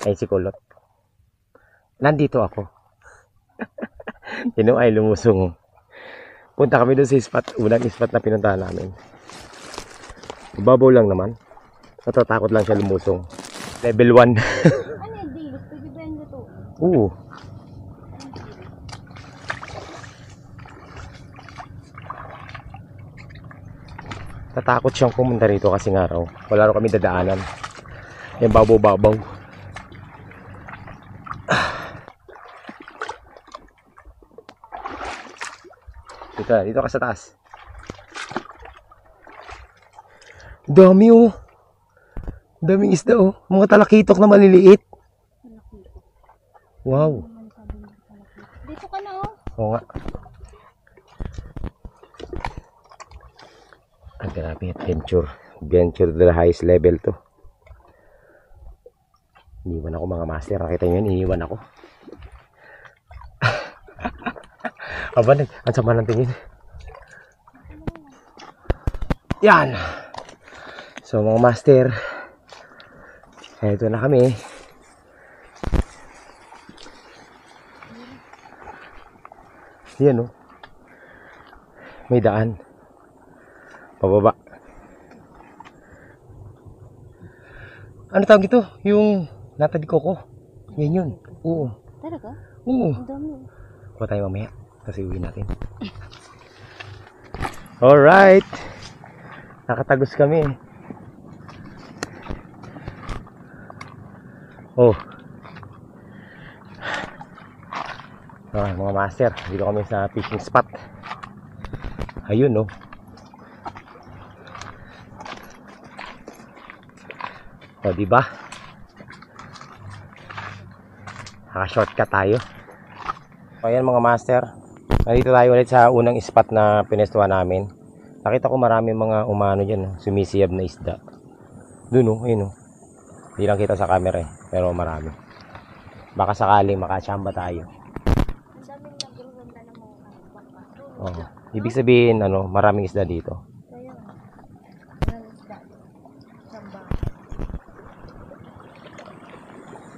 Ay si Kulot. Nandito ako. Ay lumusong. Punta kami doon sa spot. Unang spot na pinuntahan namin. Babaw lang naman. Natatakot lang siya lumusong. Level 1. Ano yung dilis? Pwede ba yung luto? Oo. Tatakot siyang pumunta rito kasi nga raw. Wala raw kami dadaanan. Yung babaw-babaw. Dito ka sa taas. Dami oh. Daming isda oh. Mga talakitok na maliliit. Wow. Dito ka na oh. Oo nga. Ang grabe adventure. Adventure to the highest level to. Iniwan ako mga master. Nakita nyo yun, iniwan ako. Aba, ang sama ng tingin. Yan. So mga master, eto na kami. Yan oh. May daan. Pababa. Ano tawag ito? Yung latad koko. Yan yun. Oo. Talaga? Oo. Ang dami. Kuha tayo mamaya. Kasi uwi natin. Alright. Nakatagos kami. Oh. Okay, mga master. Dito kami sa fishing spot. Ayun oh. O, diba? Naka-shortcut tayo. O, ayan mga master. Nandito tayo ulit sa unang spot na pinestuhan namin. Nakita ko marami mga umano dyan. Sumisiyab na isda. Doon o, ayun o. Hindi lang kita sa camera eh. Pero marami. Baka sakaling makachamba tayo. Ang daming nagro-ronda ng mga bangka. Oh. Ibig sabihin, ano, maraming isda dito. Kaya nga. Maraming isda. Samba.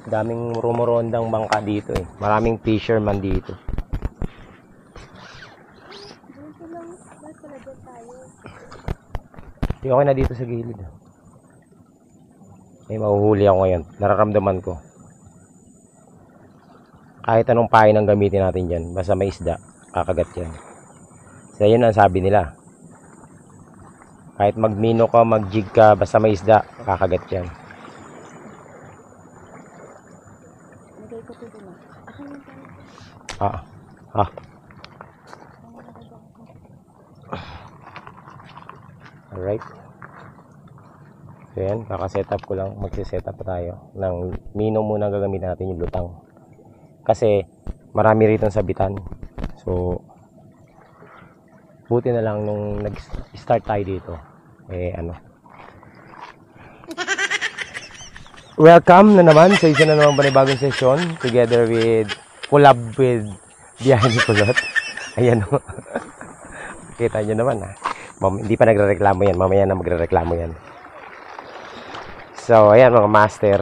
Daming rumorondang bangka dito eh. Maraming fisherman dito. Dito lang. Bakit pala dyan tayo? Okay na dito sa gilid. May mahuhuli ako ngayon. Nararamdaman ko. Kahit anong pain ang gamitin natin dyan. Basta may isda. Kakagat yan. So yun ang sabi nila. Kahit magmino ka, magjig ka. Basta may isda. Kakagat yan. Nagay ko to dun ah. Akin yung tayo. Alright. So yan, kakasetup ko lang. Magsisetup pa tayo. Ng mino muna gagamitin natin yung lutang. Kasi marami rito sabitan. So buti na lang nung nag-start tayo dito. Eh ano. Welcome na naman sa isa na naman panibagong session. Together with, collab with Biyahe ni Kulot. Ayan o. Kita nyo naman ha. Hindi pa nagre-reklamo yan. Mamaya na magre-reklamo yan. So, ayan mga master.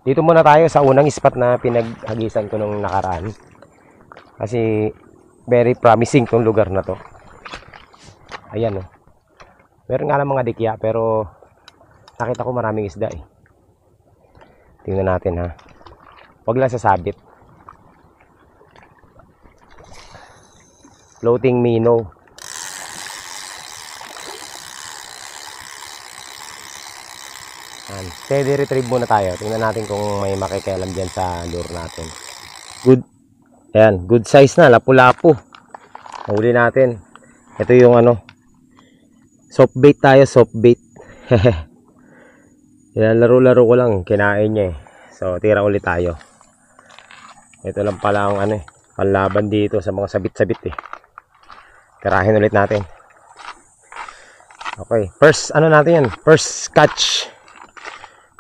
Dito muna tayo sa unang spot na pinaghagisan ko nung nakaraan. Kasi, very promising tong lugar na to. Ayan o. Meron nga lang mga dikya, pero nakita ko maraming isda eh. Tingnan natin ha. Huwag lang sasabit. Floating minnow. Steady retrieve muna tayo. Tingnan natin kung may makikialam dyan sa lure natin. Good. Ayan, good size na. Lapu-lapu. Nahuli natin. Ito yung ano. Soft bait tayo, soft bait. Yan, laro-laro ko lang. Kinain niya eh. So, tira ulit tayo. Ito lang pala ang ano eh. Panlaban dito sa mga sabit-sabit eh. Tirahin ulit natin. Okay. First, ano natin yan? First catch.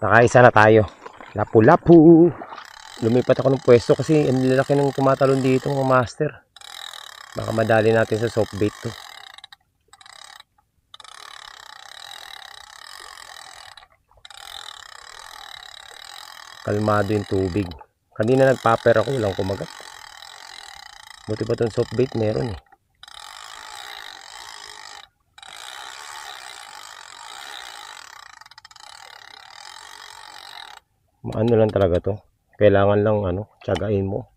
Nakaisa na tayo. Lapu-lapu. Lumipat ako ng pwesto kasi ang lalaki ng tumatalon dito mga master. Baka madali natin sa soft bait to. Kalmado yung tubig. Kanina nagpaper ako, walang kumagat. Buti pa itong soft bait meron eh. Ano lang talaga to. Kailangan lang tiyagain mo.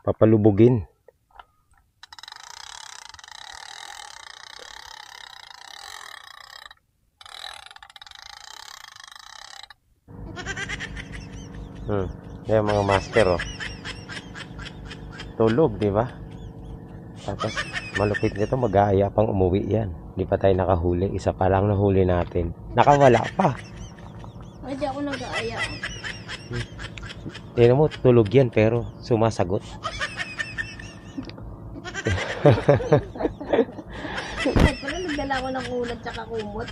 Papalubugin. Yan mga master oh. Tulog, di ba? Tapos malupit nito, mag-aaya pang umuwi yan. Di pa tayo nakahuli. Isa pa lang nahuli natin. Nakawala pa. Ay, di ako nag-aaya. Tingnan mo, tulog yan pero sumasagot. Ay, pala nagdala ko ng ulat tsaka kumot.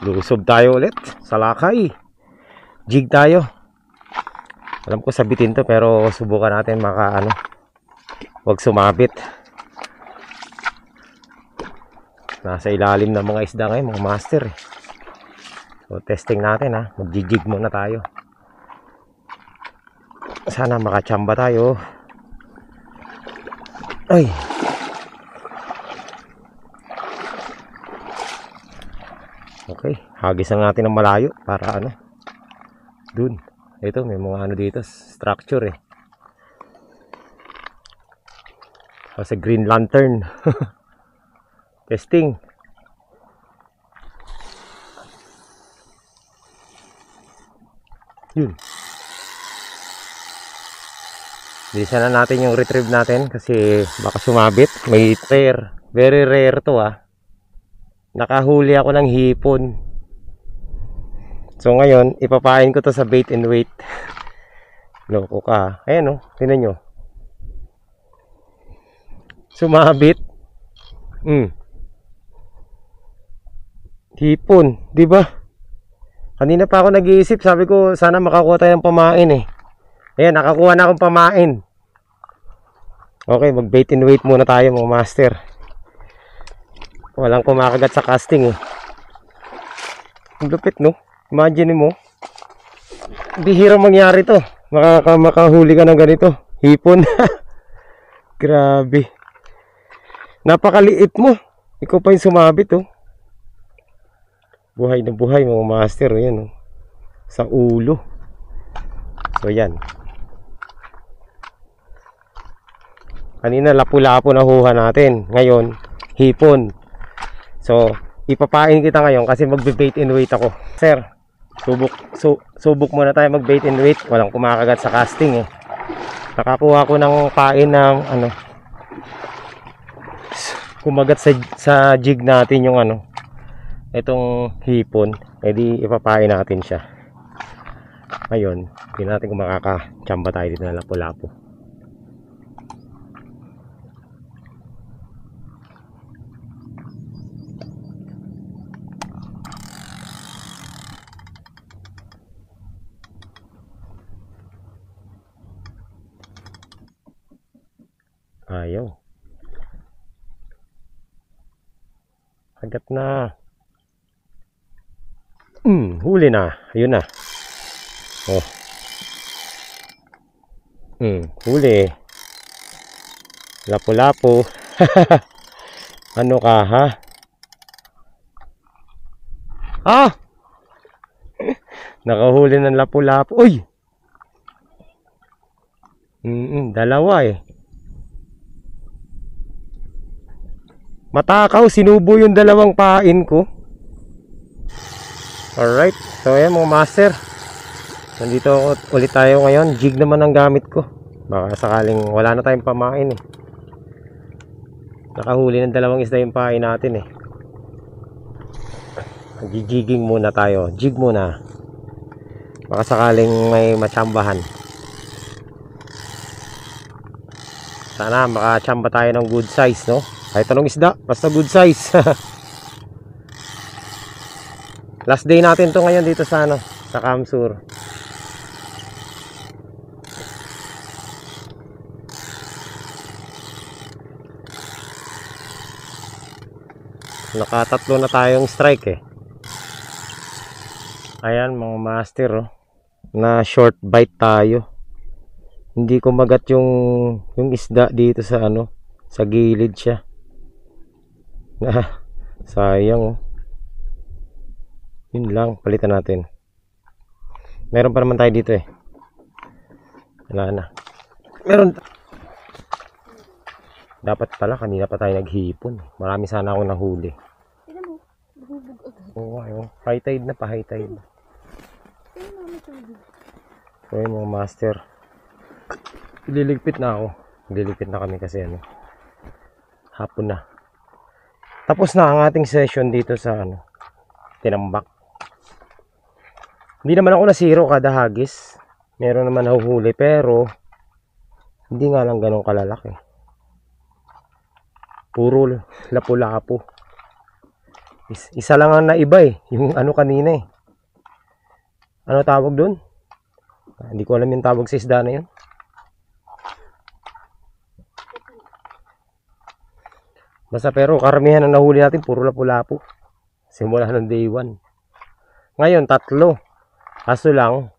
Lusob tayo ulit sa lakay. Jig tayo. Alam ko sabitin to pero subukan natin wag sumabit. Nasa ilalim ng mga isda ngayon, mga master eh. So testing natin ha. Mag-jig muna tayo. Sana makachamba tayo. Ay. Okay, hagis na natin ng malayo para dun. Ito may mga dito, structure eh. Kasi green lantern. Testing. Yun. Bilisan na natin yung retrieve natin kasi baka sumabit. May rare. Very rare to ah. Nakahuli ako ng hipon. So ngayon, ipapain ko to sa bait and wait. Loko ka. Ayan oh, tingnan nyo. Sumabit. Hipon, di ba? Kanina pa ako nag-iisip, sabi ko sana makakuha tayo ng pamain eh. Ayan, nakakuha na akong pamain. Okay, mag bait and wait muna tayo mga master. Walang kumakagat sa casting eh. Ang lupit no? Imagine mo. Bihirang mangyari to. Makahuli ka ng ganito. Hipon. Grabe. Napakaliit mo. Ikaw pa yung sumabit oh. Buhay na buhay mga master. Yan oh. Sa ulo. So yan. Kanina lapu-lapu na huha natin. Ngayon, hipon. So, ipapain kita ngayon kasi magbe-bait and wait ako. Sir, subok muna tayo mag-bait and wait. Walang kumakagat sa casting eh. Nakakuha ko ng pain ng kumagat sa jig natin yung itong hipon. E di ipapain natin siya. Ngayon, hindi natin kung makakachamba tayo dito na lapu-lapu. Ayaw. Agad na. Huli na. Ayun na. Oh. Huli. Lapu-lapu. Ano ka ha? Ah! Nakahuli ng lapu-lapu. Uy! Dalawa eh. Matakaw, sinubo yung dalawang pain ko. Alright, so ayan mga master. Nandito ulit tayo ngayon. Jig naman ang gamit ko. Baka sakaling wala na tayong pamain eh. Nakahuli ng dalawang isda yung pain natin eh. Nag-jigging muna tayo. Jig muna. Baka sakaling may matsambahan. Sana makachamba tayo ng good size no. Kahit anong isda, basta good size. Last day natin to ngayon dito sa sa Kamsur. Nakatatlo na tayong strike eh. Ayan mga master oh. Na short bite tayo. Hindi kumagat yung isda dito sa ano, sa gilid siya. Sayang oh. Yun lang, palitan natin. Meron pa naman tayo dito eh. Wala na. Meron. Dapat pala kanina pa tayo naghipon. Marami sana akong nahuli. Tignan mo, bubog agad. Oo, ayun. High tide na pa, high tide. Tignan mo namin tubig. So yun mga master. Ililigpit na ako. Ililigpit na kami kasi ano. Hapon na. Tapos na ang ating session dito sa ano. Tinambak. Hindi naman ako nasiro kada hagis. Meron naman nahuhuli pero hindi nga lang ganun kalalaki. Puro lapu-lapo. Isa lang ang naiba eh. Yung ano kanina eh. Ano tawag dun? Hindi ko alam yung tawag sa isda na yun. Basta pero karamihan na nahuli natin puro lapu-lapo. Simula ng day 1. Ngayon 3. Kaso lang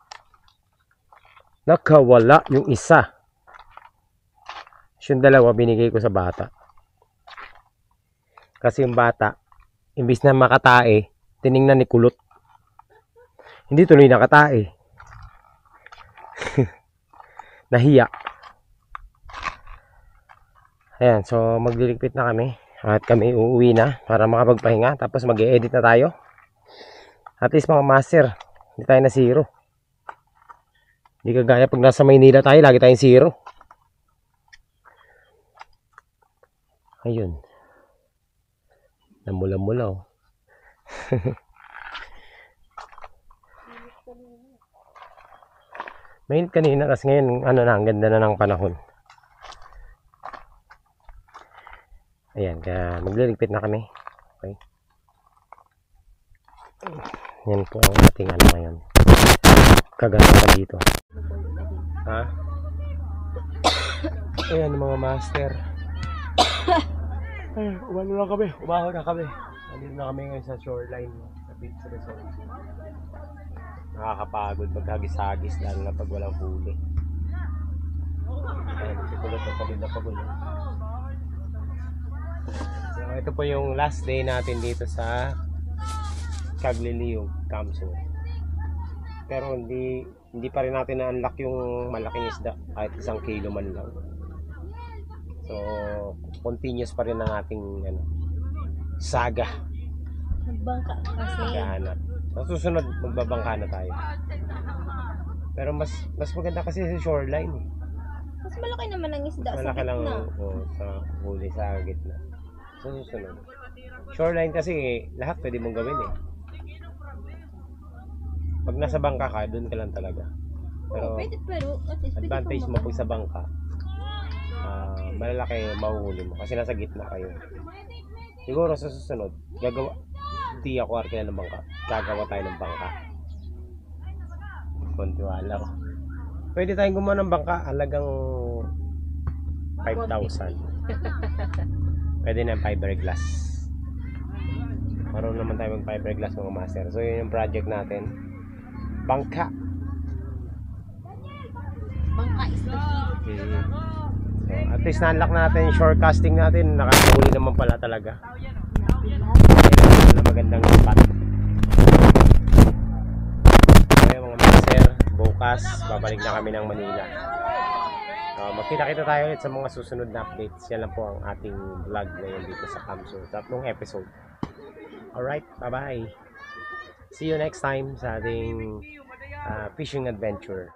nakawala yung isa. Yung 2 binigay ko sa bata. Kasi yung bata imbis na makatae, tiningnan ni kulot. Hindi tuloy nakatae. Nahiya. Ayan, so magliligpit na kami. At kami uuwi na para makapagpahinga. Tapos mag-e-edit na tayo. At least mga master, hindi tayo na zero. Hindi kagaya pag nasa Maynila tayo, lagi tayong zero. Ayun. Namula-mula oh. Mainit kanina kasi ngayon ano na, ang ganda na ng panahon. Ayan, kaya magliligpit na kami. Okay. Yan po ang ating ano ngayon. Kaganda dito. Ha? Ayan mga master. Ay, umano lang kami. Umahon na kami. Nandito na kami ngayon sa shoreline. Sa beach resort. Nakakapagod maghagis-hagis lalo na pag walang huli. Ayan, sikulot na pagod na pagod. So, ito po yung last day natin dito sa Cagliliog, Camso. Pero hindi pa rin natin na-unlock yung malaking isda kahit 1 kilo man lang. So, continuous pa rin ang ating ano, saga. Nagbangka kasi. Maghahanap. Sa susunod, magbabangka na tayo. Pero mas maganda kasi sa shoreline. Mas malaki naman ang isda sa Malaki lang gitna. sa huli sa gitna. Sa susunod. Shoreline kasi lahat pwede mong gawin eh. Pag nasa bangka ka, doon ka lang talaga. Pero Pero at least advantage mo pag sa bangka, malalaki mahuhuli mo kasi nasa gitna kayo. Siguro sa susunod, hindi ako arkila ng bangka. Gagawa tayo ng bangka. Kontiwala ko. Pwede tayong gumawa ng bangka, halagang 5,000. Pwede na yung fiberglass. Maroon naman tayo mag fiberglass mga master. So yun yung project natin. Bangka. Bangka is the key. So, at least na-unlock natin yung shorecasting natin. Nakakahuli naman pala talaga. Na magandang spot. Kaya mga master, bukas babalik na kami ng Manila. So, magkita-kita tayo ulit sa mga susunod na updates. Yan lang po ang ating vlog ngayon dito sa Camso. Tatlong episode. Alright, bye-bye. See you next time sa ating fishing adventure.